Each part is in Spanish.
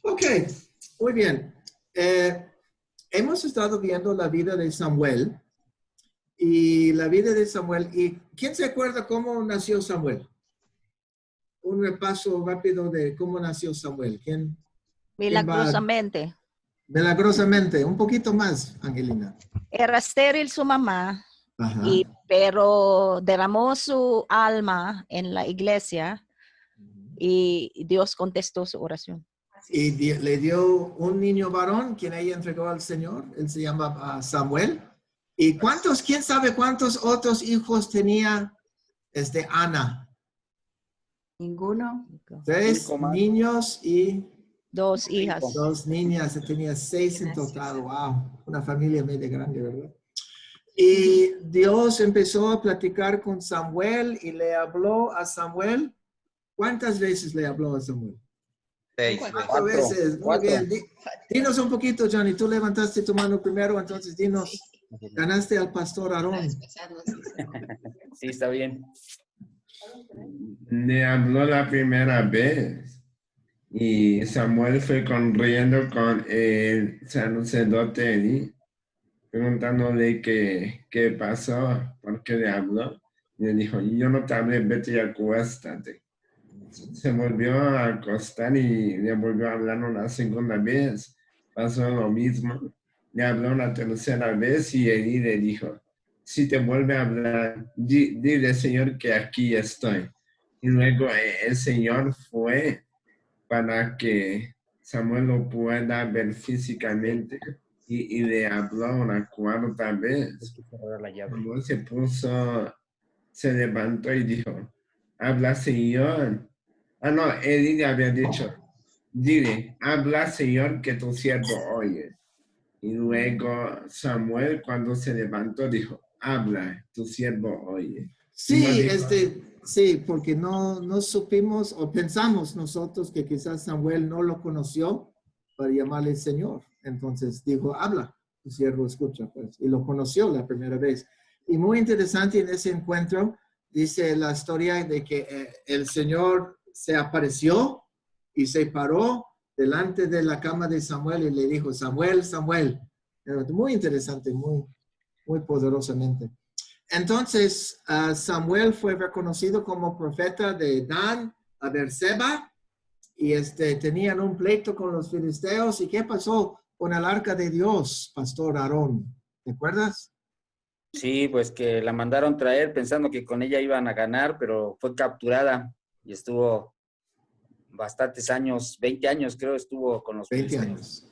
Ok, muy bien. Hemos estado viendo la vida de Samuel y la vida de Samuel. ¿Y quién se acuerda cómo nació Samuel? Un repaso rápido de cómo nació Samuel. ¿Quién va? Milagrosamente. Milagrosamente. Un poquito más, Angelina. Era estéril su mamá, Ajá. pero derramó su alma en la iglesia y Dios contestó su oración. Y le dio un niño varón, quien ella entregó al Señor. Él se llama Samuel. ¿Y quién sabe cuántos otros hijos tenía Ana? Ninguno. 3 niños y 2 hijas. 2 niñas. Tenía 6 en total. Wow, una familia medio grande, ¿verdad? Y Dios empezó a platicar con Samuel y le habló a Samuel. ¿Cuántas veces le habló a Samuel? 4 veces. Muy bien. Dinos un poquito, Johnny. Tú levantaste tu mano primero, entonces dinos. Ganaste al pastor Aarón. Sí, está bien. Le habló la primera vez y Samuel fue corriendo con el sacerdote Eli, preguntándole qué pasó, por qué le habló. Y le dijo, yo no te hablé, vete y acuéstate. Se volvió a acostar y le volvió a hablar una segunda vez. Pasó lo mismo. Le habló una tercera vez y Eli le dijo, si te vuelve a hablar, dile, Señor, que aquí estoy. Y luego el Señor fue para que Samuel lo pueda ver físicamente y le habló una cuarta vez. Samuel se levantó y dijo, habla, Señor. No, Eli le había dicho, dile, habla, Señor, que tu siervo oye. Y luego Samuel, cuando se levantó, dijo, habla, tu siervo oye. Sí, sí, porque no supimos o pensamos nosotros que quizás Samuel no lo conoció para llamarle Señor. Entonces dijo, habla, tu siervo escucha, pues. Y lo conoció la primera vez. Y muy interesante en ese encuentro, dice la historia de que el Señor se apareció y se paró delante de la cama de Samuel y le dijo, Samuel, Samuel. Muy interesante, muy poderosamente. Entonces, Samuel fue reconocido como profeta de Dan a Beerseba y tenían un pleito con los filisteos. ¿Y qué pasó con el arca de Dios, Pastor Aarón? ¿Te acuerdas? Sí, pues que la mandaron traer pensando que con ella iban a ganar, pero fue capturada y estuvo bastantes años, 20 años creo estuvo con los 20 filisteos. años.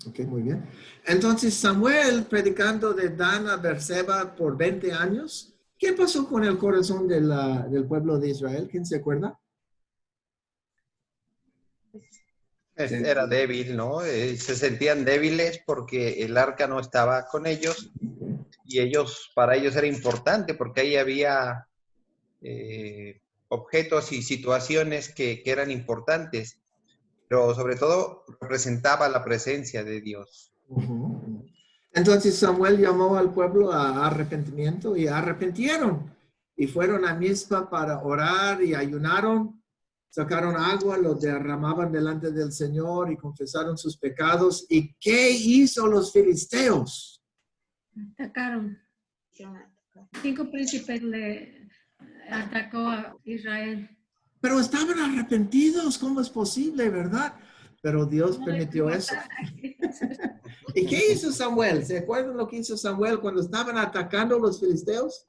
Ok, muy bien. Entonces, Samuel predicando de Dan a Beerseba por 20 años. ¿Qué pasó con el corazón del pueblo de Israel? ¿Quién se acuerda? Era débil, ¿no? Se sentían débiles porque el arca no estaba con ellos y para ellos era importante porque ahí había objetos y situaciones que eran importantes, pero sobre todo representaba la presencia de Dios. Entonces Samuel llamó al pueblo a arrepentimiento y arrepintieron y fueron a Mizpa para orar y ayunaron, sacaron agua, lo derramaban delante del Señor y confesaron sus pecados. ¿Y qué hizo los filisteos? Atacaron. 5 príncipes le atacó a Israel. Pero estaban arrepentidos, ¿cómo es posible, verdad? Pero Dios permitió eso. ¿Y qué hizo Samuel? ¿Se acuerdan lo que hizo Samuel cuando estaban atacando los filisteos?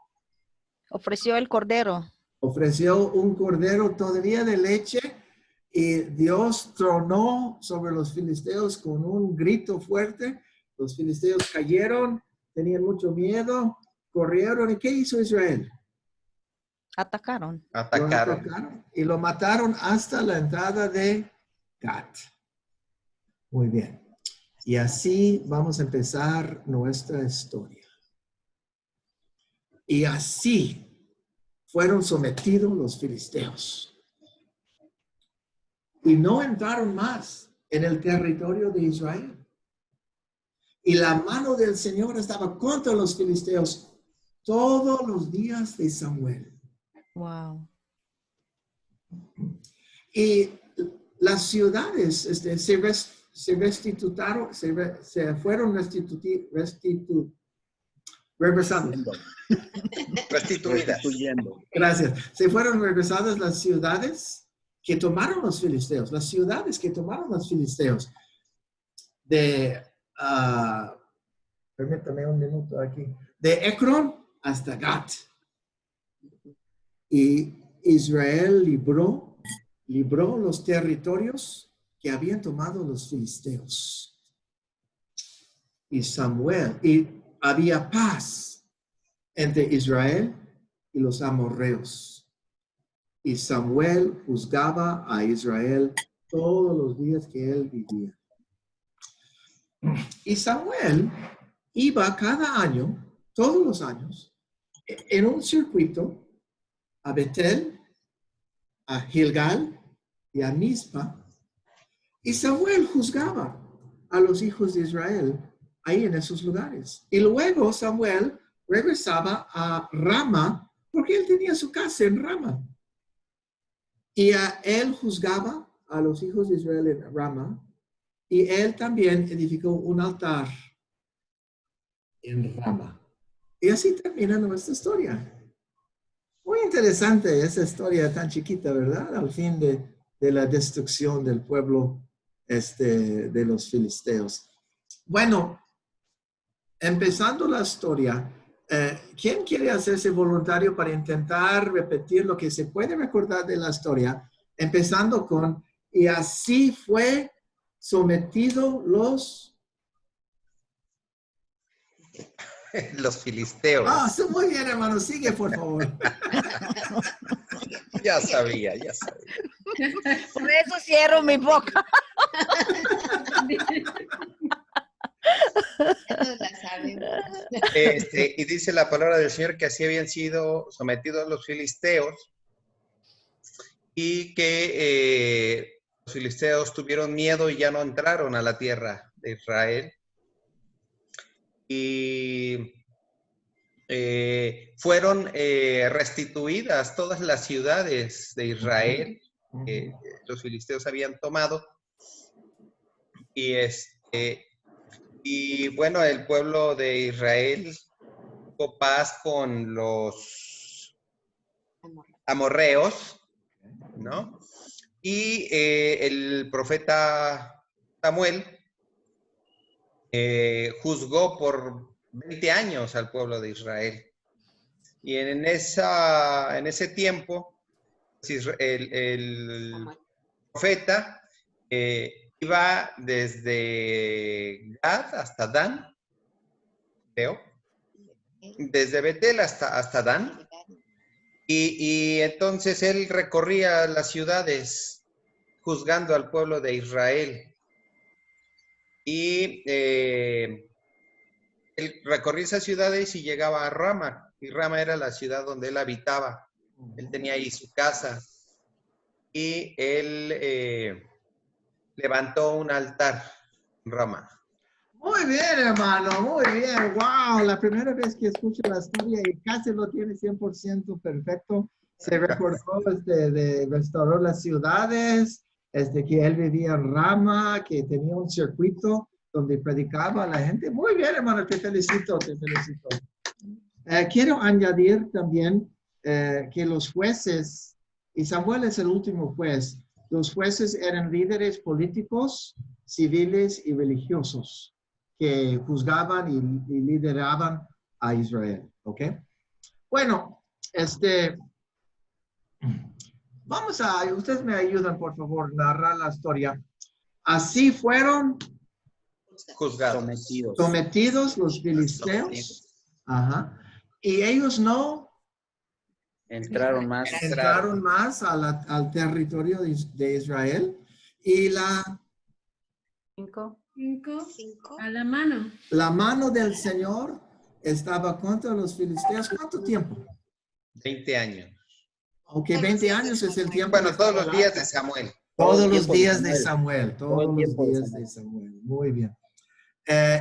Ofreció el cordero. Ofreció un cordero todavía de leche y Dios tronó sobre los filisteos con un grito fuerte. Los filisteos cayeron, tenían mucho miedo, corrieron. ¿Y qué hizo Israel? Atacaron. Lo atacaron y lo mataron hasta la entrada de Gat. Muy bien. Y así vamos a empezar nuestra historia. Y así fueron sometidos los filisteos. Y no entraron más en el territorio de Israel. Y la mano del Señor estaba contra los filisteos todos los días de Samuel. Wow. Y las ciudades se fueron regresadas. Restituidas. Gracias. Se fueron regresadas las ciudades que tomaron los filisteos. Las ciudades que tomaron los filisteos. Permítame un minuto aquí. De Ecrón hasta Gat. Y Israel libró los territorios que habían tomado los filisteos. Y había paz entre Israel y los amorreos. Y Samuel juzgaba a Israel todos los días que él vivía. Y Samuel iba cada año, todos los años, en un circuito a Betel, a Gilgal y a Mizpa. Y Samuel juzgaba a los hijos de Israel ahí en esos lugares. Y luego Samuel regresaba a Rama, porque él tenía su casa en Rama. Y él juzgaba a los hijos de Israel en Rama. Y él también edificó un altar en Rama. Y así termina nuestra historia. Muy interesante esa historia tan chiquita, ¿verdad? Al fin de la destrucción del pueblo de los filisteos. Bueno, empezando la historia, ¿quién quiere hacerse voluntario para intentar repetir lo que se puede recordar de la historia? Empezando con, y así fue sometido los filisteos. Está muy bien, hermano. Sigue, por favor. Ya sabía. Por eso cierro mi boca. Y dice la palabra del Señor que así habían sido sometidos los filisteos y que los filisteos tuvieron miedo y ya no entraron a la tierra de Israel. Y fueron restituidas todas las ciudades de Israel que los filisteos habían tomado. Y bueno, el pueblo de Israel tuvo paz con los amorreos, ¿no? Y el profeta Samuel juzgó por 20 años al pueblo de Israel. Y en ese tiempo, el profeta iba desde Gad hasta Dan, creo, desde Betel hasta Dan, y entonces él recorría las ciudades juzgando al pueblo de Israel. Y él recorría esas ciudades y llegaba a Rama, y Rama era la ciudad donde él habitaba. Él tenía ahí su casa, y él levantó un altar en Rama. Muy bien, hermano, muy bien. Wow, la primera vez que escucho la historia y casi lo tiene 100% perfecto. Se recordó restauró las ciudades, que él vivía en Rama, que tenía un circuito donde predicaba a la gente. Muy bien, hermano, te felicito, te felicito. Quiero añadir también que los jueces, y Samuel es el último juez, los jueces eran líderes políticos, civiles y religiosos que juzgaban y lideraban a Israel, ¿ok? Bueno, ustedes me ayudan, por favor, narrar la historia. Así fueron Juzgados. sometidos los filisteos. Ajá. Y ellos no entraron más al territorio de Israel. Y Cinco. A la mano. la mano del Señor estaba contra los filisteos. ¿Cuánto tiempo? 20 años. Ok, 20 años es el tiempo. Bueno, todos los días de Samuel. Todos los días de Samuel. Todos los días de Samuel. Muy bien.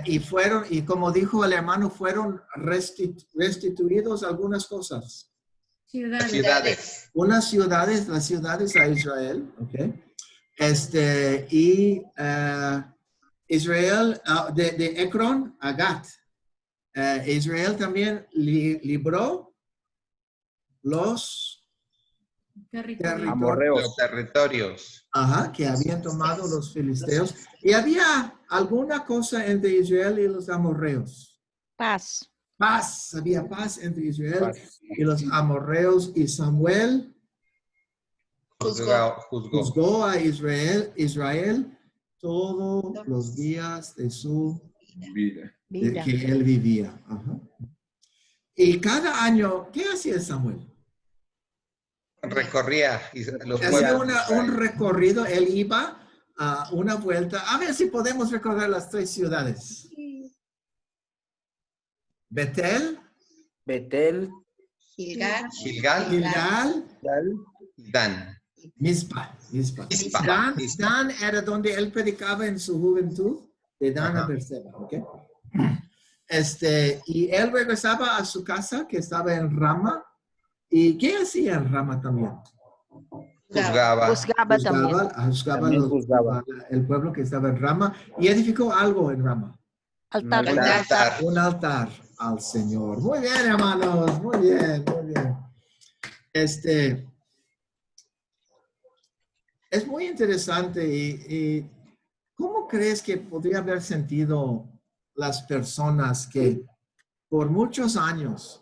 Y como dijo el hermano, fueron restituidos algunas cosas. Ciudades. Ciudades. Unas ciudades, las ciudades a Israel, ¿ok? Israel, de Ecrón a Gat. Israel también libró los Territorio. Amorreos. Los territorios. que habían tomado los filisteos. Y había alguna cosa entre Israel y los amorreos. Paz. Paz, había paz entre Israel Paz. y los amorreos. Y Samuel Juzgó. juzgó a Israel todos los días de su Vida. Vida. que él vivía. Ajá. Y cada año, ¿qué hacía Samuel? Recorría los Hacía pueblos. un recorrido, él iba a una vuelta. A ver si podemos recorrer las 3 ciudades. Betel, Betel, Gilgal, Gilgal, Dan. Mizpa. Mizpa. Dan era donde él predicaba en su juventud, de Dan a Ajá. Berseba, ¿ok? Y él regresaba a su casa, que estaba en Rama. ¿Y qué hacía en Rama también? Juzgaba. Juzgaba también. Juzgaba También juzgaba. el pueblo que estaba en Rama y edificó algo en Rama. Altar. Un altar. Un altar al Señor. Muy bien, hermanos. Muy bien, muy bien. Es muy interesante y ¿cómo crees que podría haber sentido las personas que por muchos años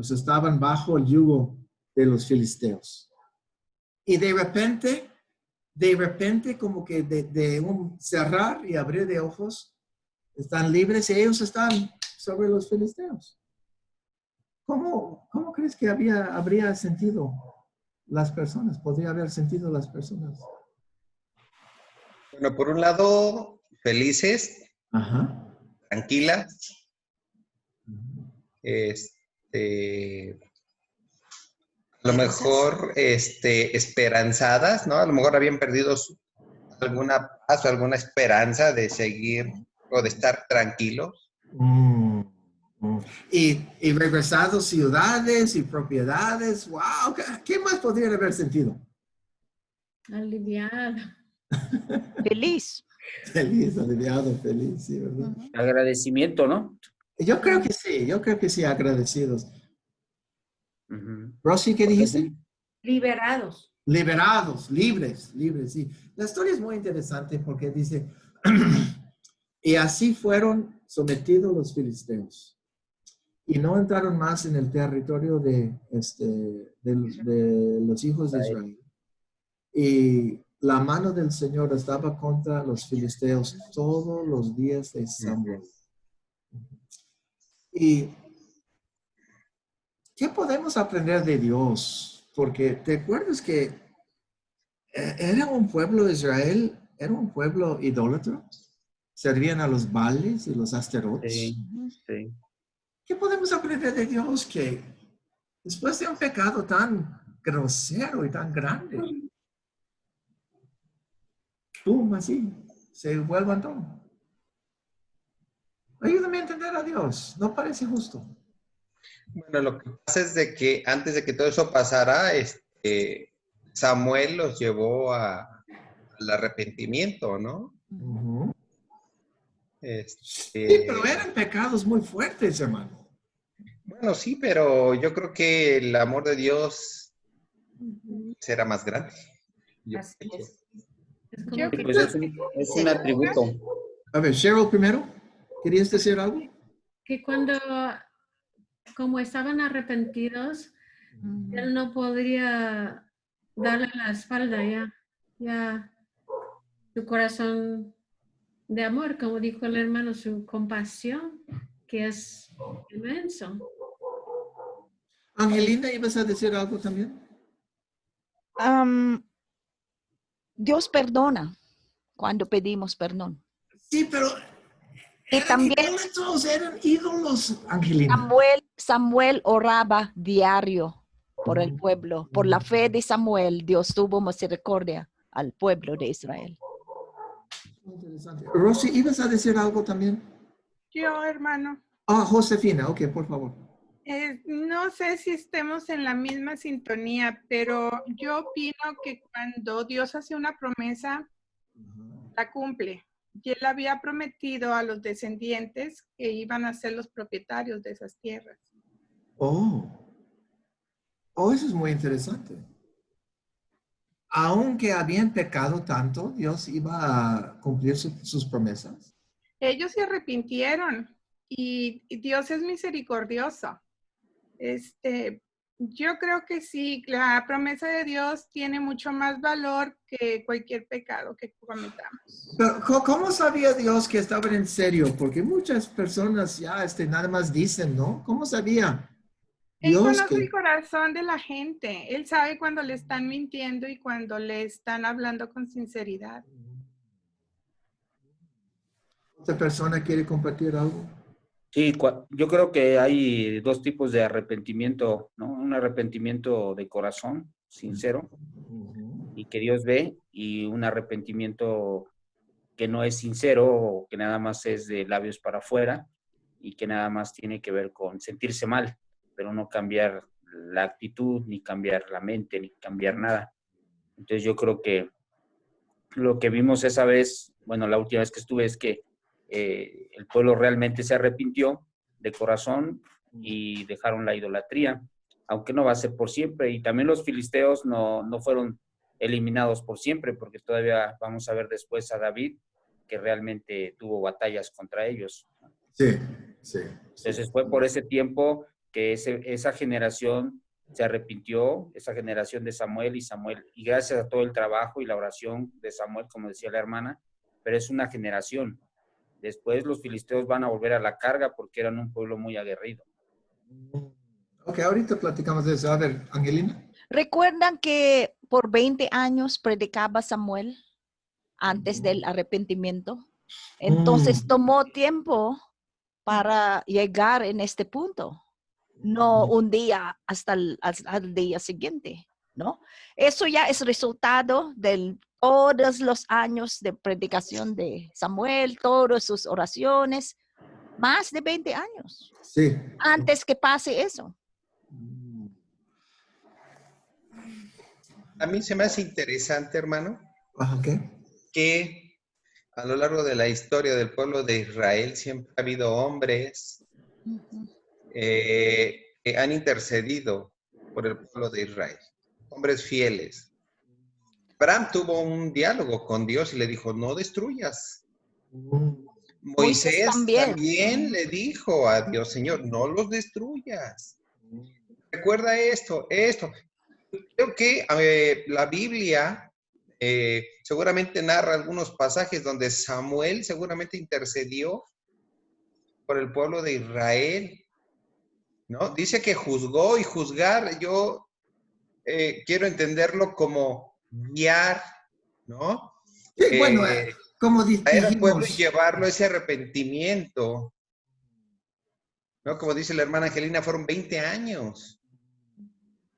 estaban bajo el yugo de los filisteos? Y de repente como que de un cerrar y abrir de ojos, están libres y ellos están sobre los filisteos. ¿Cómo crees que habría sentido las personas? ¿Podría haber sentido las personas? Bueno, por un lado, felices, Ajá. tranquilas, a lo mejor esperanzadas, ¿no? A lo mejor habían perdido alguna paz o alguna esperanza de seguir o de estar tranquilos. Y regresados ciudades y propiedades. ¡Wow! ¿Qué más podrían haber sentido? Aliviado. Feliz. Feliz, aliviado, feliz, sí, ¿verdad? agradecimiento, ¿no? Yo creo que sí, agradecidos. Rosy, ¿qué dijiste? Liberados. Liberados, libres, sí. La historia es muy interesante porque dice, y así fueron sometidos los filisteos y no entraron más en el territorio de los hijos de Israel. Y la mano del Señor estaba contra los filisteos todos los días de Samuel. ¿Y qué podemos aprender de Dios? Porque te acuerdas que era un pueblo de Israel, era un pueblo idólatra. Servían a los Baales y los Asterotes. Sí. ¿Qué podemos aprender de Dios que después de un pecado tan grosero y tan grande, ¡pum! Así, se vuelvan todo? Ayúdame a entender a Dios. No parece justo. Bueno, lo que pasa es de que antes de que todo eso pasara, Samuel los llevó al arrepentimiento, ¿no? Uh-huh. Sí, pero eran pecados muy fuertes, hermano. Bueno, sí, pero yo creo que el amor de Dios será más grande. Así es. Es como Yo que Pues es un atributo. A ver, Cheryl primero. ¿Querías decir algo? que cuando, como estaban arrepentidos, él no podría darle la espalda ya su corazón de amor, como dijo el hermano, su compasión, que es inmenso. Angelina, ¿ibas a decir algo también? Dios perdona cuando pedimos perdón. Sí, pero Y también eran ídolos, Angelina. Samuel oraba diario por el pueblo. Por la fe de Samuel, Dios tuvo misericordia al pueblo de Israel. Interesante. Rosy, ¿ibas a decir algo también? Yo, hermano. Josefina, ok, por favor. No sé si estemos en la misma sintonía, pero yo opino que cuando Dios hace una promesa, la cumple. Y él había prometido a los descendientes que iban a ser los propietarios de esas tierras. Oh, eso es muy interesante. Aunque habían pecado tanto, Dios iba a cumplir sus promesas. Ellos se arrepintieron y Dios es misericordioso. Yo creo que sí, la promesa de Dios tiene mucho más valor que cualquier pecado que cometamos. Pero, ¿cómo sabía Dios que estaban en serio? Porque muchas personas ya nada más dicen, ¿no? ¿Cómo sabía Él Dios conoce que... el corazón de la gente. Él sabe cuando le están mintiendo y cuando le están hablando con sinceridad. ¿Otra persona quiere compartir algo? Sí, yo creo que hay dos tipos de arrepentimiento, ¿no? Un arrepentimiento de corazón, sincero, y que Dios ve, y un arrepentimiento que no es sincero o que nada más es de labios para afuera y que nada más tiene que ver con sentirse mal, pero no cambiar la actitud, ni cambiar la mente, ni cambiar nada. Entonces yo creo que lo que vimos esa vez, bueno, la última vez que estuve, es que el pueblo realmente se arrepintió de corazón y dejaron la idolatría, aunque no va a ser por siempre. Y también los filisteos no fueron eliminados por siempre, porque todavía vamos a ver después a David, que realmente tuvo batallas contra ellos. Sí, sí. Entonces fue por ese tiempo que esa generación se arrepintió, esa generación de Samuel, y gracias a todo el trabajo y la oración de Samuel, como decía la hermana, pero es una generación. Después los filisteos van a volver a la carga porque eran un pueblo muy aguerrido. Ok, ahorita platicamos de eso. A ver, Angelina. ¿Recuerdan que por 20 años predicaba Samuel antes del arrepentimiento? Entonces tomó tiempo para llegar en este punto, no un día hasta el día siguiente, ¿no? Eso ya es resultado de todos los años de predicación de Samuel, todas sus oraciones, más de 20 años Sí. antes que pase eso. A mí se me hace interesante, hermano, Ok. que a lo largo de la historia del pueblo de Israel siempre ha habido hombres que han intercedido por el pueblo de Israel, hombres fieles. Abraham tuvo un diálogo con Dios y le dijo, no destruyas. Moisés también le dijo a Dios, Señor, no los destruyas. Recuerda esto. Creo que la Biblia seguramente narra algunos pasajes donde Samuel seguramente intercedió por el pueblo de Israel, ¿no? Dice que juzgó, y juzgar, yo quiero entenderlo como guiar, ¿no? Sí, bueno, como Traer al pueblo y dijimos, llevarlo a ese arrepentimiento, ¿no? Como dice la hermana Angelina, fueron 20 años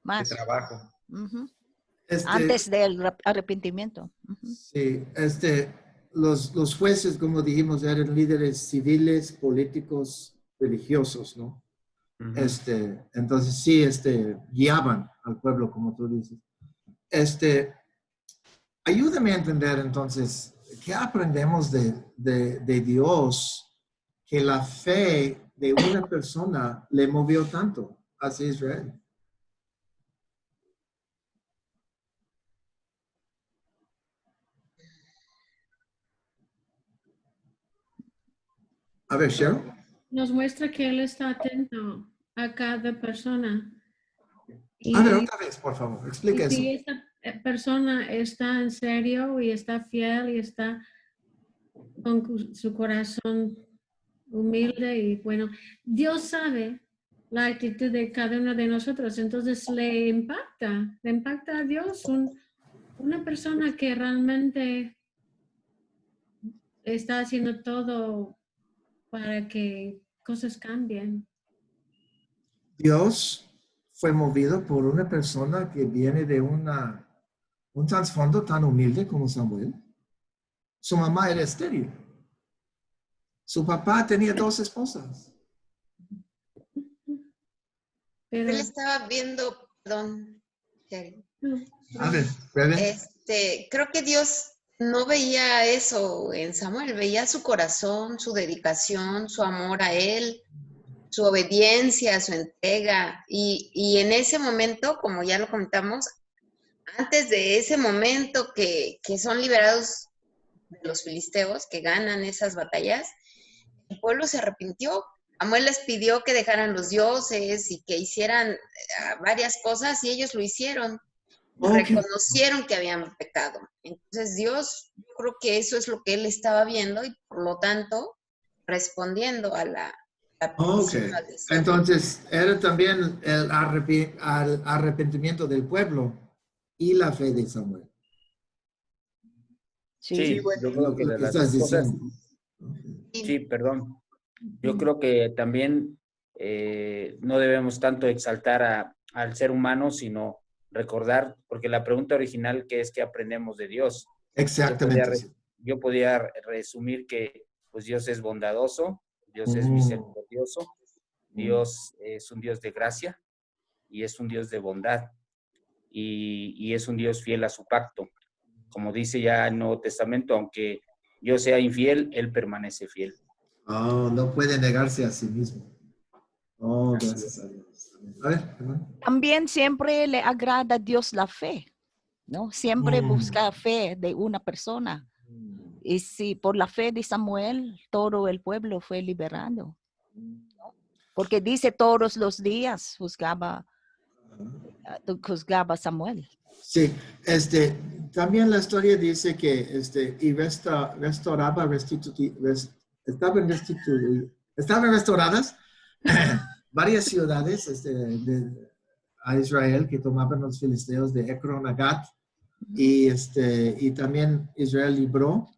de trabajo. Antes del arrepentimiento. Sí, los jueces, como dijimos, eran líderes civiles, políticos, religiosos, ¿no? Entonces sí, guiaban al pueblo, como tú dices. Ayúdame a entender entonces, ¿qué aprendemos de Dios que la fe de una persona le movió tanto hacia Israel? A ver, Cheryl. Nos muestra que Él está atento a cada persona. A ver, otra vez, por favor, explica eso. Si esta persona está en serio y está fiel y está con su corazón humilde y bueno, Dios sabe la actitud de cada uno de nosotros, entonces le impacta a Dios una persona que realmente está haciendo todo para que cosas cambien. Dios fue movido por una persona que viene de un trasfondo tan humilde como Samuel. Su mamá era estéril. Su papá tenía 2 esposas. Pero, Él estaba viendo, perdón, Shari. A ver, bebé. Creo que Dios no veía eso en Samuel, veía su corazón, su dedicación, su amor a él, su obediencia, su entrega. Y en ese momento, como ya lo comentamos, antes de ese momento que son liberados de los filisteos, que ganan esas batallas, el pueblo se arrepintió. Samuel les pidió que dejaran los dioses y que hicieran varias cosas y ellos lo hicieron. Okay. Reconocieron que habían pecado. Entonces Dios, yo creo que eso es lo que él estaba viendo y por lo tanto respondiendo a la petición. Ok. Entonces, era también el arrepentimiento del pueblo y la fe de Samuel. Sí, yo creo que Lo de que las estás dos cosas, diciendo. sí, perdón. Yo creo que también no debemos tanto exaltar al ser humano, sino recordar, porque la pregunta original que es que aprendemos de Dios. Exactamente. Yo podía resumir que pues Dios es bondadoso, Dios es misericordioso, Dios es un Dios de gracia y es un Dios de bondad y es un Dios fiel a su pacto. Como dice ya el Nuevo Testamento, aunque yo sea infiel, Él permanece fiel. Oh, no puede negarse a sí mismo. Oh, gracias a Dios. A ver, hermano. También siempre le agrada a Dios la fe, ¿no? Siempre busca fe de una persona. Y si por la fe de Samuel, todo el pueblo fue liberado. Porque dice todos los días juzgaba Samuel. Sí, también la historia dice que estaban restauradas varias ciudades a Israel que tomaban los filisteos de Ekron a Gat y también Israel libró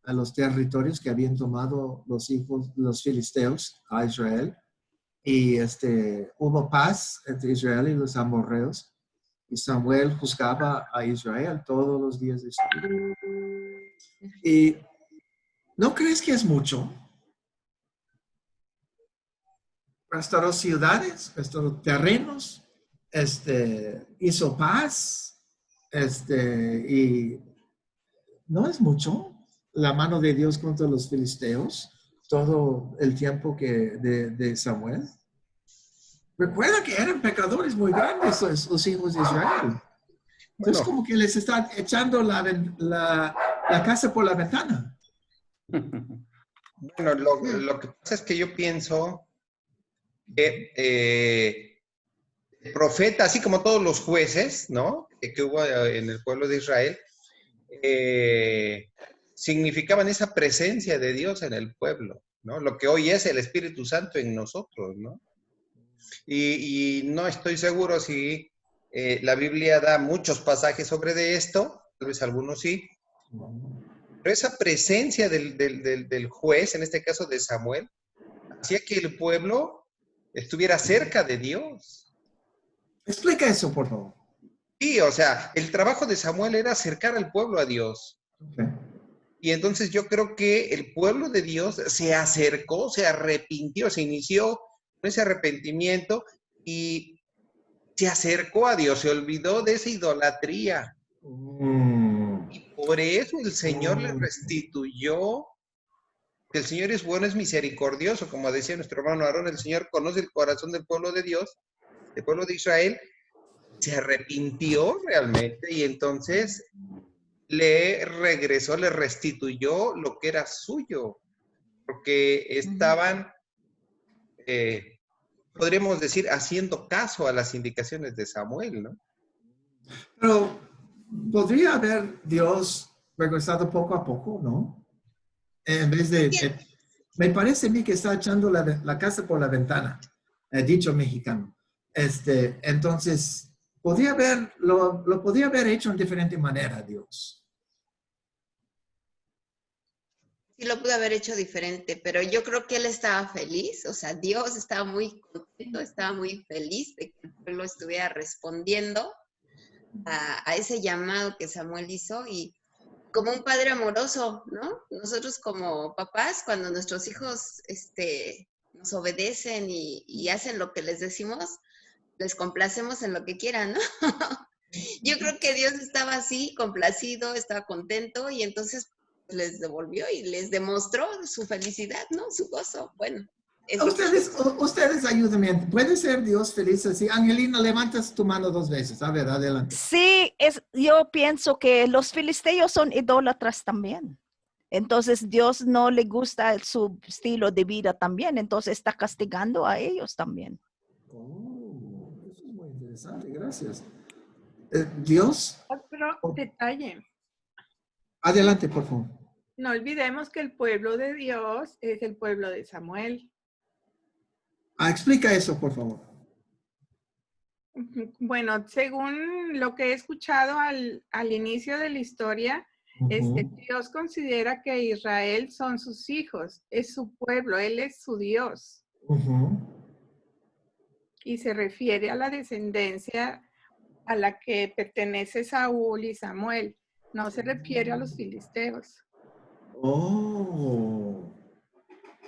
a los territorios que habían tomado los filisteos a Israel y hubo paz entre Israel y los amorreos. Y Samuel juzgaba a Israel todos los días de su vida. ¿Y no crees que es mucho? Restauró ciudades, restauró terrenos, hizo paz, y no es mucho la mano de Dios contra los filisteos todo el tiempo de Samuel. Recuerda que eran pecadores muy grandes los hijos de Israel. Entonces, como que les están echando la casa por la ventana. Bueno, lo que pasa es que yo pienso que el profeta, así como todos los jueces, ¿no? Que hubo en el pueblo de Israel, significaban esa presencia de Dios en el pueblo, ¿no? Lo que hoy es el Espíritu Santo en nosotros, ¿no? Y no estoy seguro si la Biblia da muchos pasajes sobre de esto, tal vez algunos sí, pero esa presencia del juez, en este caso de Samuel, hacía que el pueblo estuviera cerca de Dios. Explica eso, por favor. Sí, o sea, el trabajo de Samuel era acercar al pueblo a Dios. Okay. Y entonces yo creo que el pueblo de Dios se acercó, se arrepintió, se inició con ese arrepentimiento y se acercó a Dios, se olvidó de esa idolatría. Y por eso el Señor le restituyó. El Señor es bueno, es misericordioso, como decía nuestro hermano Aarón, el Señor conoce el corazón del pueblo de Dios, del pueblo de Israel, se arrepintió realmente y entonces le regresó, le restituyó lo que era suyo, porque estaban, podríamos decir, haciendo caso a las indicaciones de Samuel, ¿no? Pero podría haber Dios regresado poco a poco, ¿no? En vez de... me parece a mí que está echando la casa por la ventana, dicho mexicano. Entonces, lo podría haber hecho en diferente manera, Dios. Sí, lo pudo haber hecho diferente, pero yo creo que él estaba feliz, o sea, Dios estaba muy contento, estaba muy feliz de que el pueblo estuviera respondiendo a ese llamado que Samuel hizo y como un padre amoroso, ¿no? Nosotros como papás, cuando nuestros hijos nos obedecen y hacen lo que les decimos, les complacemos en lo que quieran, ¿no? Yo creo que Dios estaba así, complacido, estaba contento y entonces les devolvió y les demostró su felicidad, ¿no? Su gozo. Bueno, eso Ustedes ayúdenme. ¿Puede ser Dios feliz así? Angelina, levantas tu mano 2 veces. A ver, adelante. Sí, yo pienso que los filisteos son idólatras también. Entonces Dios no le gusta su estilo de vida también, entonces está castigando a ellos también. Oh, eso es muy interesante, gracias. Dios, Otro detalle. adelante, por favor. No olvidemos que el pueblo de Dios es el pueblo de Samuel. Explica eso, por favor. Bueno, según lo que he escuchado al inicio de la historia, Dios considera que Israel son sus hijos, es su pueblo, Él es su Dios. Y se refiere a la descendencia a la que pertenece Saúl y Samuel. No se refiere a los filisteos. Oh,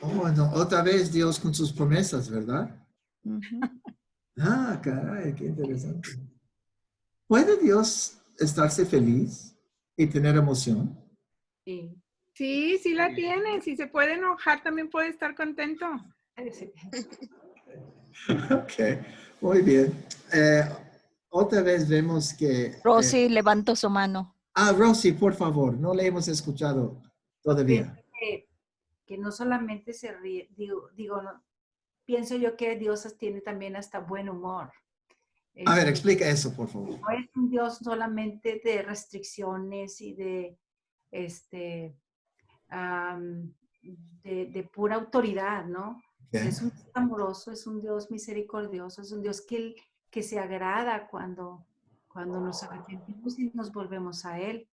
no, otra vez Dios con sus promesas, ¿verdad? Caray, qué interesante. ¿Puede Dios estarse feliz y tener emoción? Sí. Sí la tiene. Si se puede enojar, también puede estar contento. Ok, muy bien. Otra vez vemos que... Rosy levantó su mano. Rosy, por favor, no le hemos escuchado todavía. Que no solamente se ríe, no, pienso yo que Dios tiene también hasta buen humor. A ver, explica eso, por favor. No es un Dios solamente de restricciones y de pura autoridad, ¿no? Okay. Es un Dios amoroso, es un Dios misericordioso, es un Dios que se agrada cuando nos arrepentimos y nos volvemos a Él.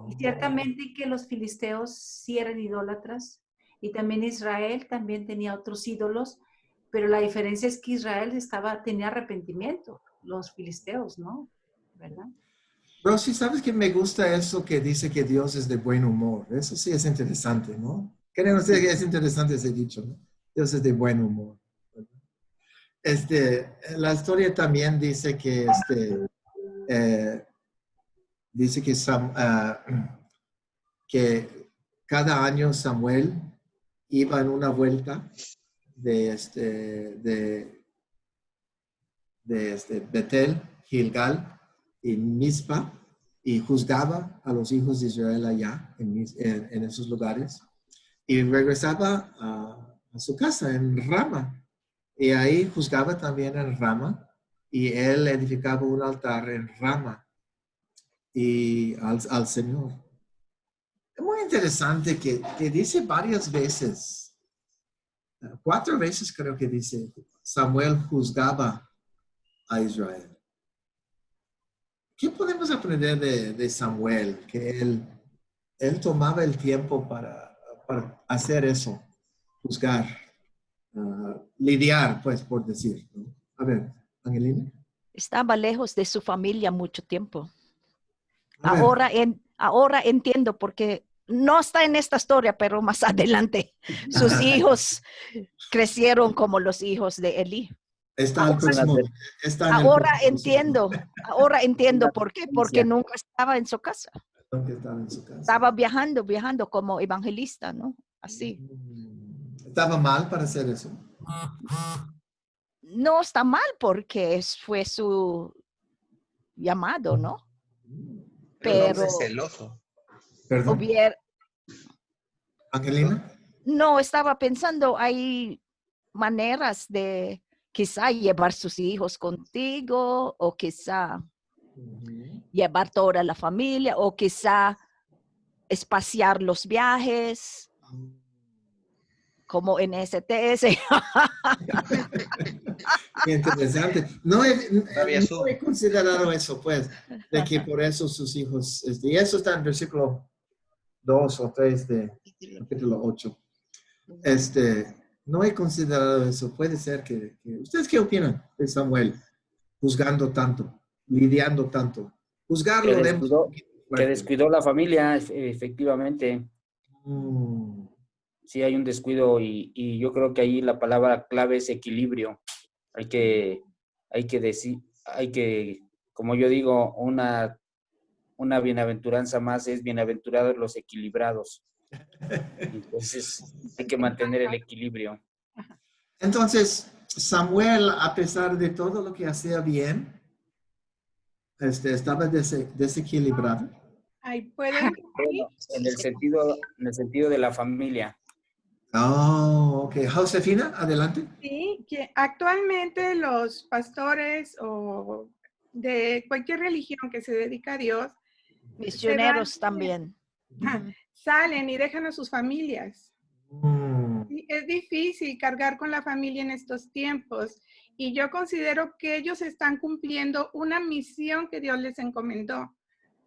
Y ciertamente que los filisteos sí eran idólatras y también Israel también tenía otros ídolos, pero la diferencia es que Israel tenía arrepentimiento, los filisteos, ¿no? ¿Verdad? Rosy, ¿sabes que me gusta eso que dice que Dios es de buen humor? Eso sí es interesante, ¿no? Creo que es interesante ese dicho, ¿no? Dios es de buen humor. La historia también dice que que cada año Samuel iba en una vuelta de Betel, Gilgal y Mizpa y juzgaba a los hijos de Israel allá en esos lugares y regresaba a su casa en Rama y ahí juzgaba también en Rama y él edificaba un altar en Rama y al Señor. Es muy interesante que dice varias veces, 4 veces creo que dice, Samuel juzgaba a Israel. ¿Qué podemos aprender de Samuel? Que él tomaba el tiempo para hacer eso, juzgar, lidiar, pues, por decir, ¿no? A ver, Angelina. Estaba lejos de su familia mucho tiempo. Ahora entiendo porque no está en esta historia, pero más adelante sus hijos crecieron como los hijos de Elí. Ahora entiendo por qué, porque nunca estaba en su casa. Estaba viajando como evangelista, ¿no? Así. ¿Estaba mal para hacer eso? No está mal porque fue su llamado, ¿no? Pero es celoso. ¿Perdón? ¿Angelina? No, estaba pensando, hay maneras de quizá llevar sus hijos contigo o quizá llevar toda la familia o quizá espaciar los viajes como en STS. Qué interesante. No he considerado eso, pues, de que por eso sus hijos, y eso está en versículo 2 o 3 de capítulo 8. No he considerado eso. Puede ser que ¿ustedes qué opinan de Samuel? Juzgando tanto, lidiando tanto. Juzgarlo que descuidó la familia, efectivamente. Sí, hay un descuido y yo creo que ahí la palabra clave es equilibrio. Hay que hay que decir, como yo digo, una bienaventuranza más es bienaventurados los equilibrados. Entonces, hay que mantener el equilibrio. Entonces, Samuel, a pesar de todo lo que hacía bien, estaba desequilibrado. Ahí pueden. Bueno, en el sentido de la familia. Oh, ok. Josefina, adelante. Sí, que actualmente los pastores o de cualquier religión que se dedica a Dios Misioneros se van, también. salen y dejan a sus familias. Mm. Sí, es difícil cargar con la familia en estos tiempos y yo considero que ellos están cumpliendo una misión que Dios les encomendó.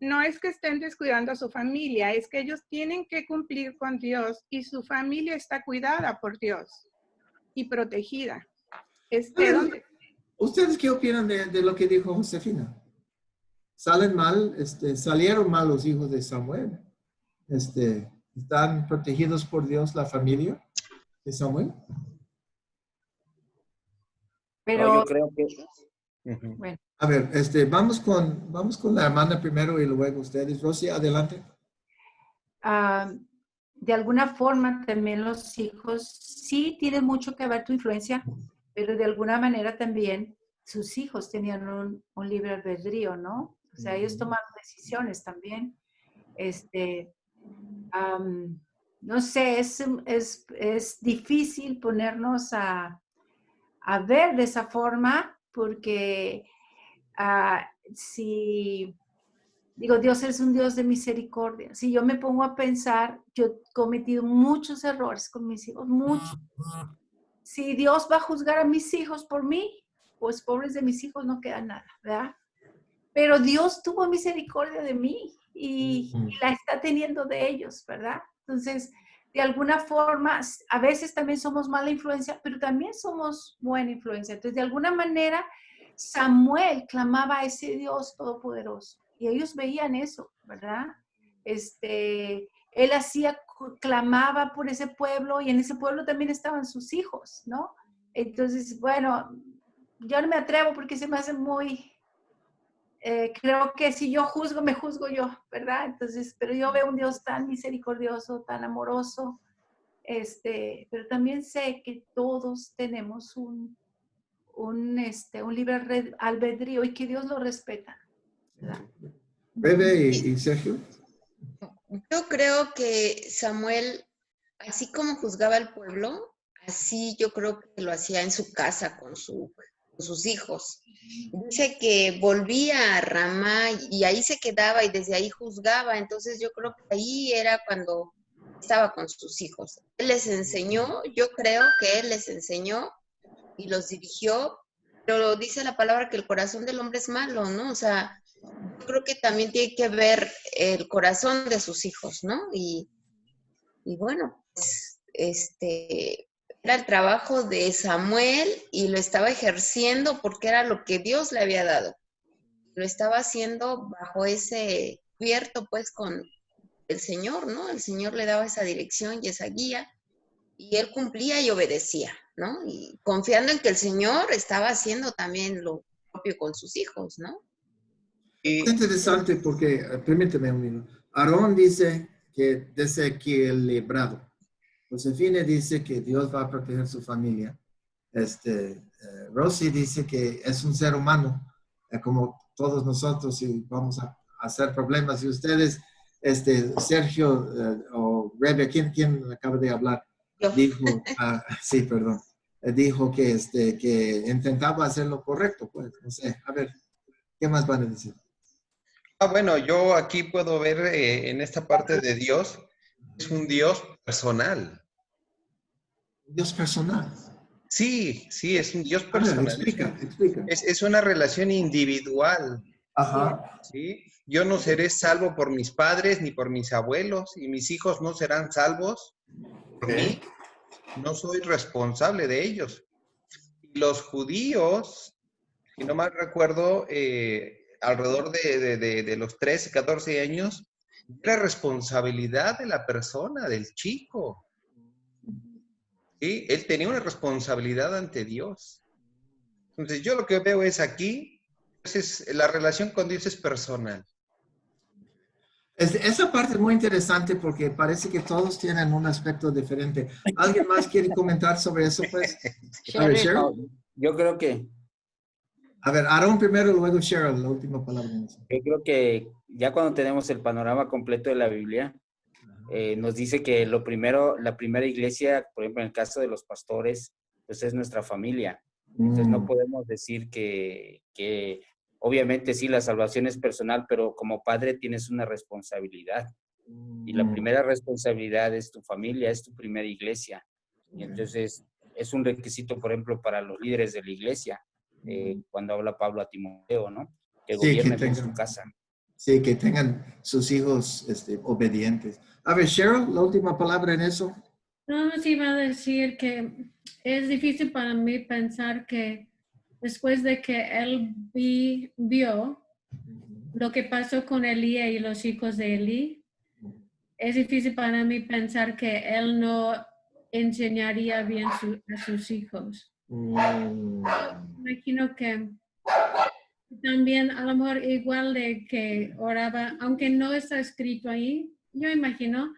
No es que estén descuidando a su familia, es que ellos tienen que cumplir con Dios y su familia está cuidada por Dios y protegida. ¿Dónde? ¿Ustedes qué opinan de lo que dijo Josefina? Salieron mal los hijos de Samuel. ¿Están protegidos por Dios la familia de Samuel? Pero, No, yo creo que bueno, A ver, vamos con la hermana primero y luego ustedes. Rosy, adelante. de alguna forma también los hijos sí tienen mucho que ver tu influencia, pero de alguna manera también sus hijos tenían un libre albedrío, ¿no? O sea, ellos tomaron decisiones también. No sé, es difícil ponernos a ver de esa forma porque si digo, Dios es un Dios de misericordia. Si yo me pongo a pensar, yo he cometido muchos errores con mis hijos, muchos. Si Dios va a juzgar a mis hijos por mí, pues pobres de mis hijos no queda nada, ¿verdad? Pero Dios tuvo misericordia de mí y la está teniendo de ellos, ¿verdad? Entonces, de alguna forma, a veces también somos mala influencia, pero también somos buena influencia. Entonces, de alguna manera, Samuel clamaba a ese Dios todopoderoso y ellos veían eso, ¿verdad? Él clamaba por ese pueblo y en ese pueblo también estaban sus hijos, ¿no? Entonces, bueno, yo no me atrevo porque se me hace muy... creo que si yo juzgo, me juzgo yo, ¿verdad? Entonces, pero yo veo un Dios tan misericordioso, tan amoroso, pero también sé que todos tenemos un libre albedrío y que Dios lo respeta, ¿verdad? Bebe y Sergio. Yo creo que Samuel, así como juzgaba al pueblo, así yo creo que lo hacía en su casa con sus hijos. Dice que volvía a Ramá y ahí se quedaba y desde ahí juzgaba. Entonces yo creo que ahí era cuando estaba con sus hijos. Él les enseñó, yo creo que él les enseñó y los dirigió, pero dice la palabra que el corazón del hombre es malo, ¿no? O sea, yo creo que también tiene que ver el corazón de sus hijos, ¿no? Y bueno, pues, era el trabajo de Samuel y lo estaba ejerciendo porque era lo que Dios le había dado. Lo estaba haciendo bajo ese cubierto, pues, con el Señor, ¿no? El Señor le daba esa dirección y esa guía y él cumplía y obedecía, ¿no? Y confiando en que el Señor estaba haciendo también lo propio con sus hijos, ¿no? Es interesante porque, permíteme un minuto, Aarón dice que desequilibrado. Josefina dice que Dios va a proteger su familia. Rosy dice que es un ser humano, como todos nosotros, y vamos a hacer problemas. Y ustedes, Sergio o Rebe, ¿quién acaba de hablar? Dijo, sí, perdón, dijo que intentaba hacer lo correcto, pues, no sé, a ver, ¿qué más van a decir? Bueno, yo aquí puedo ver en esta parte de Dios, es un Dios personal. Dios personal. Sí, es un Dios personal. Explica. Es una relación individual. Ajá. ¿Sí? Yo no seré salvo por mis padres ni por mis abuelos y mis hijos no serán salvos por mí. No soy responsable de ellos. Los judíos, si no mal recuerdo, alrededor de los 13, 14 años, era responsabilidad de la persona, del chico. ¿Sí? Él tenía una responsabilidad ante Dios. Entonces, yo lo que veo es aquí, la relación con Dios es personal. Esa parte es muy interesante porque parece que todos tienen un aspecto diferente. ¿Alguien más quiere comentar sobre eso, pues? A ver, Cheryl. No, yo creo que A ver, Aaron primero, luego Cheryl, la última palabra. Yo creo que ya cuando tenemos el panorama completo de la Biblia, nos dice que la primera iglesia, por ejemplo, en el caso de los pastores, pues es nuestra familia. Entonces no podemos decir que obviamente sí, la salvación es personal, pero como padre tienes una responsabilidad. Y la primera responsabilidad es tu familia, es tu primera iglesia. Y entonces es un requisito, por ejemplo, para los líderes de la iglesia. Cuando habla Pablo a Timoteo, ¿no? Que gobiernen por su casa. Sí, que tengan sus hijos obedientes. A ver, Cheryl, la última palabra en eso. No, sí iba a decir que es difícil para mí pensar que después de que él vio lo que pasó con Elí y los hijos de Elí, es difícil para mí pensar que él no enseñaría bien a sus hijos. Imagino que también a lo mejor igual de que oraba, aunque no está escrito ahí, yo imagino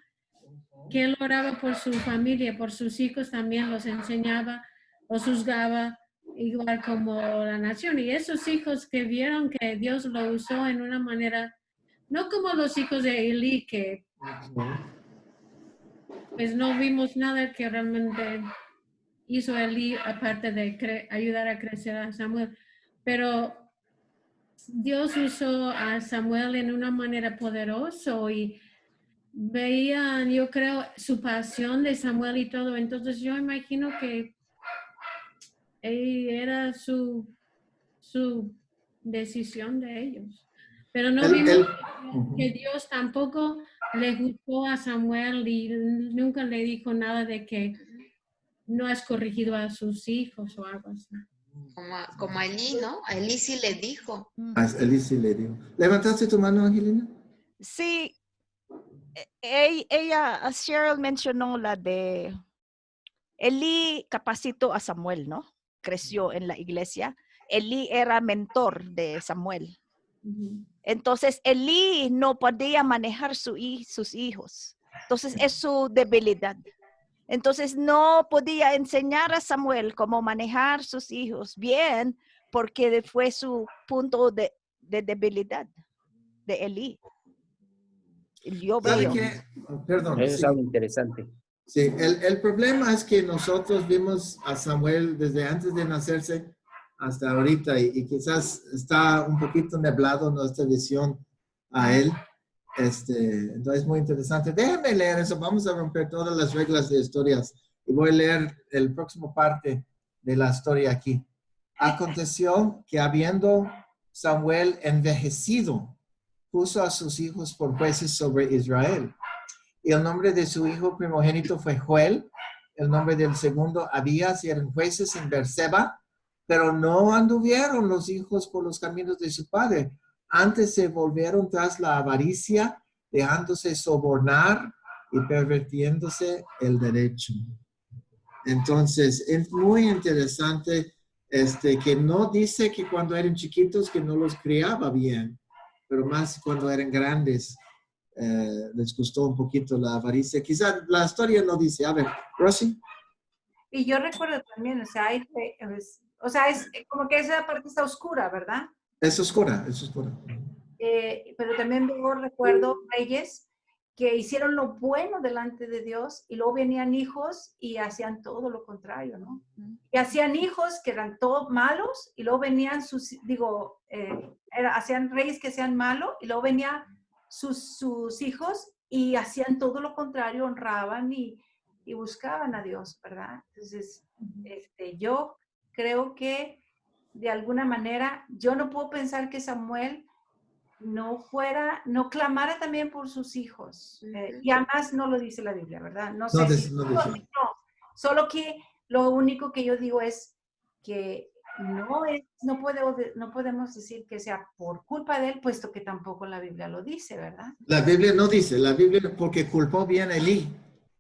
que él oraba por su familia, por sus hijos también, los enseñaba, los juzgaba, igual como la nación. Y esos hijos que vieron que Dios lo usó en una manera, no como los hijos de Elí, que pues no vimos nada que realmente hizo Elí, aparte de ayudar a crecer a Samuel. Pero Dios usó a Samuel en una manera poderosa y veían, yo creo, su pasión de Samuel y todo. Entonces yo imagino que era su decisión de ellos. Pero no vimos que Dios tampoco le gustó a Samuel y nunca le dijo nada de que no has corregido a sus hijos o algo así. Como a Elí, ¿no? A Elí sí le dijo. A Elí sí le dijo. ¿Levantaste tu mano, Angelina? Sí, Cheryl mencionó la de Elí capacitó a Samuel, ¿no? Creció en la iglesia. Elí era mentor de Samuel. Entonces, Elí no podía manejar sus hijos. Entonces, es su debilidad. Entonces, no podía enseñar a Samuel cómo manejar sus hijos bien porque fue su punto de debilidad de Elí. Yo ¿Sabe veo. qué? Perdón. Eso es algo interesante. Sí, el problema es que nosotros vimos a Samuel desde antes de nacerse hasta ahorita y quizás está un poquito nublado nuestra visión a él. Entonces es muy interesante. Déjenme leer eso. Vamos a romper todas las reglas de historias y voy a leer el próximo parte de la historia aquí. Aconteció que habiendo Samuel envejecido, puso a sus hijos por jueces sobre Israel. Y el nombre de su hijo primogénito fue Joel. El nombre del segundo Abías, y eran jueces en Berseba, pero no anduvieron los hijos por los caminos de su padre. Antes se volvieron tras la avaricia, dejándose sobornar y pervirtiéndose el derecho. Entonces, es muy interesante que no dice que cuando eran chiquitos que no los criaba bien, pero más cuando eran grandes. Les gustó un poquito la avaricia. Quizás la historia no dice. A ver, Rosy. Y yo recuerdo también, o sea, es como que esa parte está oscura, ¿verdad? Es oscura, es oscura. Pero también recuerdo reyes que hicieron lo bueno delante de Dios y luego venían hijos y hacían todo lo contrario, ¿no? Y hacían hijos que eran todos malos y luego venían hacían reyes que hacían malo y luego venían sus hijos y hacían todo lo contrario, honraban y buscaban a Dios, ¿verdad? Entonces, yo creo que de alguna manera, yo no puedo pensar que Samuel no clamara también por sus hijos. Y además no lo dice la Biblia, ¿verdad? No sé si no, solo que lo único que yo digo es que no podemos decir que sea por culpa de él, puesto que tampoco la Biblia lo dice, ¿verdad? La Biblia no dice, la Biblia porque culpó bien a Elí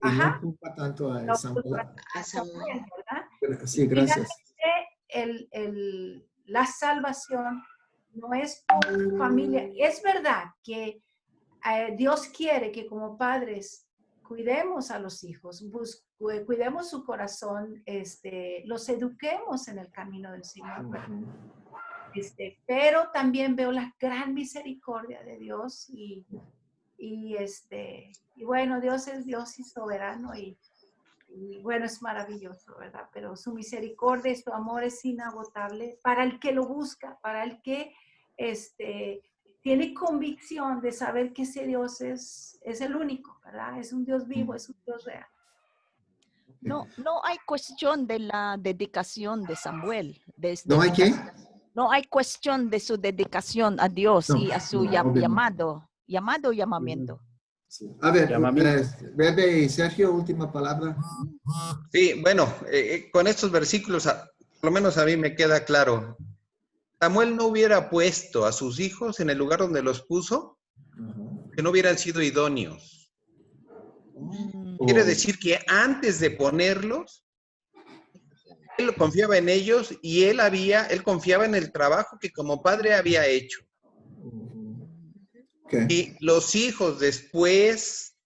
y no culpa tanto a Samuel. ¿verdad? Sí, gracias. la salvación no es por familia. Es verdad que Dios quiere que como padres cuidemos a los hijos, cuidemos su corazón, los eduquemos en el camino del Señor. Pero también veo la gran misericordia de Dios y bueno, Dios es Dios y soberano y bueno, es maravilloso, ¿verdad? Pero su misericordia y su amor es inagotable para el que lo busca, para el que tiene convicción de saber que ese Dios es el único, ¿verdad? Es un Dios vivo, es un Dios real. No hay cuestión de la dedicación de Samuel. ¿No hay qué? No hay cuestión de su dedicación a Dios y a su llamado o llamamiento. Sí. A ver, Bebe y Sergio, última palabra. Sí, bueno, con estos versículos, por lo menos a mí me queda claro. Samuel no hubiera puesto a sus hijos en el lugar donde los puso, que no hubieran sido idóneos. Quiere decir que antes de ponerlos, él confiaba en ellos y él confiaba en el trabajo que como padre había hecho. Okay. Y los hijos después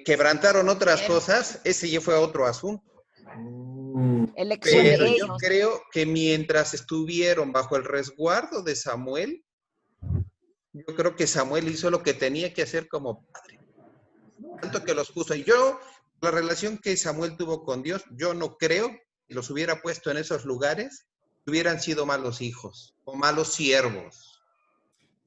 quebrantaron otras cosas, ese ya fue otro asunto. Elección Pero de yo ellos. creo que mientras estuvieron bajo el resguardo de Samuel, yo creo que Samuel hizo lo que tenía que hacer como padre. Tanto que los puso. Y la relación que Samuel tuvo con Dios, yo no creo que los hubiera puesto en esos lugares, hubieran sido malos hijos o malos siervos.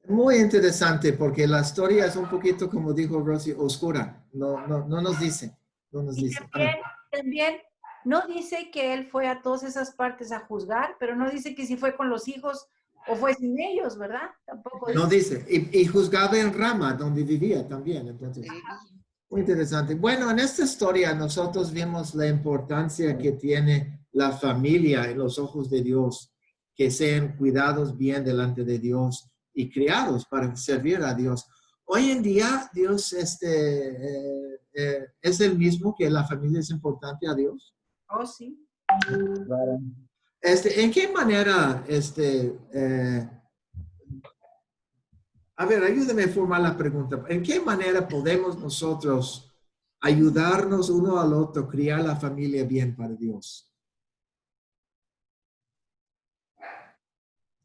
Muy interesante porque la historia es un poquito, como dijo Rosy, oscura. No nos dice. No nos Y dice. también no dice que él fue a todas esas partes a juzgar, pero no dice que si fue con los hijos o fue sin ellos, ¿verdad? Tampoco No dice. Y juzgaba en Rama, donde vivía también. Entonces, muy interesante. Bueno, en esta historia nosotros vimos la importancia que tiene la familia en los ojos de Dios, que sean cuidados bien delante de Dios y criados para servir a Dios. Hoy en día, Dios es el mismo, que la familia es importante a Dios. Oh, sí. ¿En qué manera, a ver, ayúdame a formar la pregunta. ¿En qué manera podemos nosotros ayudarnos uno al otro, criar la familia bien para Dios?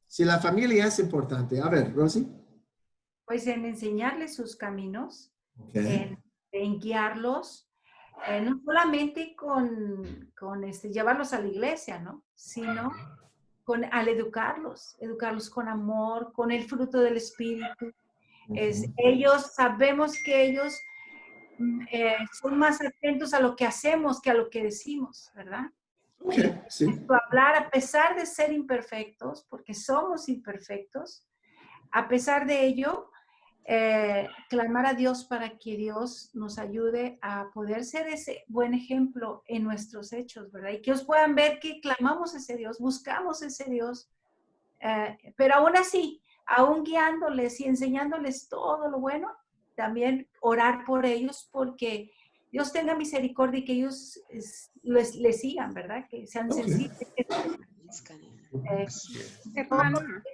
Si la familia es importante. A ver, Rosy. Pues en enseñarles sus caminos, Okay. en guiarlos, no solamente con llevarlos a la iglesia, ¿no? Sino al educarlos con amor, con el fruto del Espíritu. Sabemos que ellos son más atentos a lo que hacemos que a lo que decimos, ¿verdad? Okay, sí. Hablar a pesar de ser imperfectos, porque somos imperfectos, a pesar de ello, clamar a Dios para que Dios nos ayude a poder ser ese buen ejemplo en nuestros hechos, ¿verdad? Y que ellos puedan ver que clamamos a ese Dios, buscamos a ese Dios, pero aún así, aún guiándoles y enseñándoles todo lo bueno, también orar por ellos porque Dios tenga misericordia y que ellos les sigan, ¿verdad? Que sean sensibles.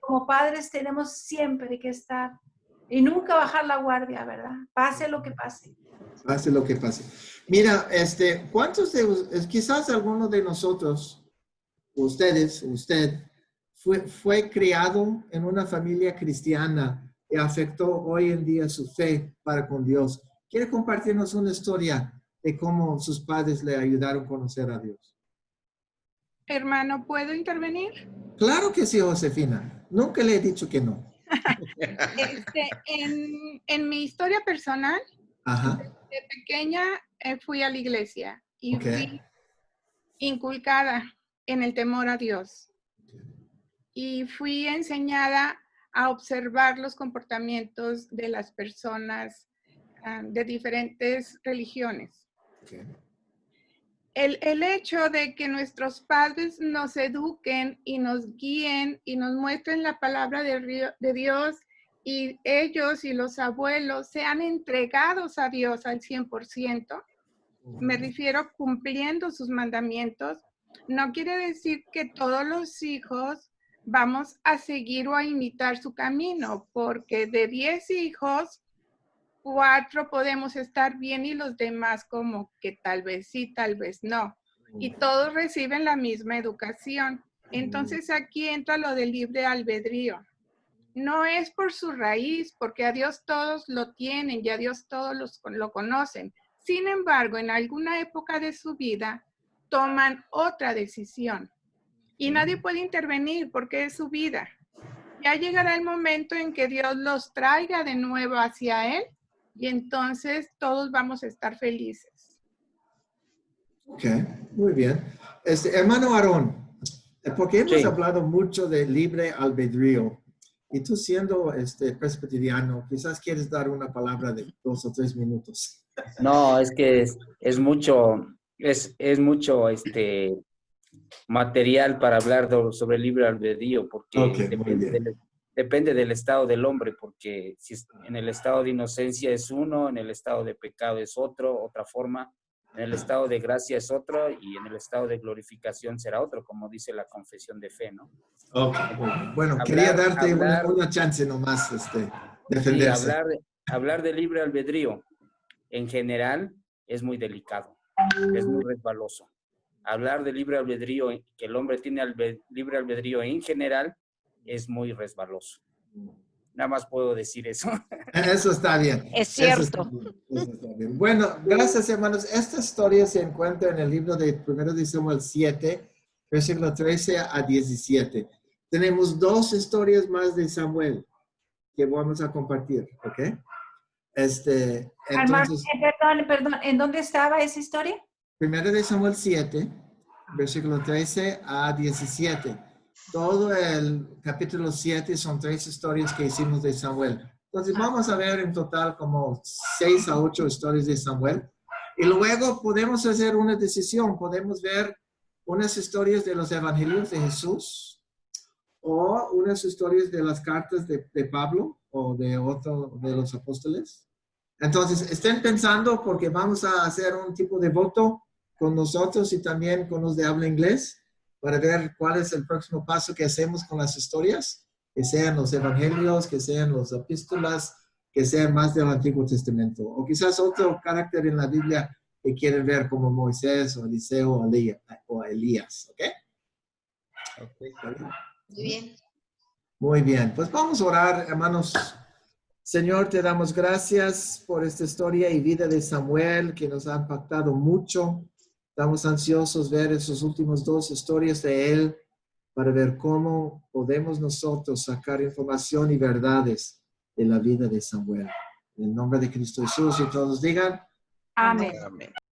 Como padres tenemos siempre que estar y nunca bajar la guardia, ¿verdad? Pase lo que pase. Pase lo que pase. Mira, ¿cuántos quizás alguno de nosotros, usted, fue criado en una familia cristiana y afectó hoy en día su fe para con Dios? ¿Quiere compartirnos una historia de cómo sus padres le ayudaron a conocer a Dios? Hermano, ¿puedo intervenir? Claro que sí, Josefina. Nunca le he dicho que no. En mi historia personal, Ajá. de pequeña fui a la iglesia y Okay. fui inculcada en el temor a Dios. Y fui enseñada a observar los comportamientos de las personas de diferentes religiones. Okay. El hecho de que nuestros padres nos eduquen y nos guíen y nos muestren la palabra de Dios y ellos y los abuelos sean entregados a Dios al 100%, me refiero cumpliendo sus mandamientos, no quiere decir que todos los hijos vamos a seguir o a imitar su camino, porque de 10 hijos, 4 podemos estar bien y los demás como que tal vez sí, tal vez no. Y todos reciben la misma educación. Entonces aquí entra lo del libre albedrío. No es por su raíz, porque a Dios todos lo tienen y a Dios todos lo conocen. Sin embargo, en alguna época de su vida, toman otra decisión. Y nadie puede intervenir porque es su vida. Ya llegará el momento en que Dios los traiga de nuevo hacia Él y entonces todos vamos a estar felices. Ok, muy bien. Hermano Aarón, porque hemos Sí. hablado mucho de libre albedrío, y tú siendo presbiteriano, quizás quieres dar una palabra de 2 o 3 minutos. No, es que es mucho, es mucho material para hablar sobre el libre albedrío, porque Ok, muy bien. depende del estado del hombre, porque si en el estado de inocencia es uno, en el estado de pecado es otra forma, en el estado de gracia es otro, y en el estado de glorificación será otro, como dice la confesión de fe, ¿no? Ok, muy bien. Bueno, quería darte una chance nomás Sí, defenderse. hablar de libre albedrío en general es muy delicado, es muy resbaloso. Hablar de libre albedrío, que el hombre tiene libre albedrío en general, es muy resbaloso. Nada más puedo decir eso. Eso está bien. Es cierto. Eso está bien. Bueno, gracias hermanos. Esta historia se encuentra en el libro de 1 de Samuel 7, versículo 13 a 17. Tenemos 2 historias más de Samuel que vamos a compartir, ¿ok? Armando, Entonces, perdón, ¿en dónde estaba esa historia? 1 de Samuel 7, versículo 13 a 17. Todo el capítulo 7 son 3 historias que hicimos de Samuel. Entonces vamos a ver en total como 6 a 8 historias de Samuel. Y luego podemos hacer una decisión. Podemos ver unas historias de los evangelios de Jesús o unas historias de las cartas de Pablo o de otro de los apóstoles. Entonces, estén pensando porque vamos a hacer un tipo de voto con nosotros y también con los de habla inglés para ver cuál es el próximo paso que hacemos con las historias, que sean los evangelios, que sean las epístolas, que sean más del Antiguo Testamento, o quizás otro carácter en la Biblia que quieren ver como Moisés o Eliseo o Elías, ¿ok? Muy bien. Muy bien, pues vamos a orar, hermanos. Señor, te damos gracias por esta historia y vida de Samuel que nos ha impactado mucho. Estamos ansiosos ver esos últimos 2 historias de él para ver cómo podemos nosotros sacar información y verdades de la vida de Samuel. En el nombre de Cristo Jesús y todos digan. Amén. Amén.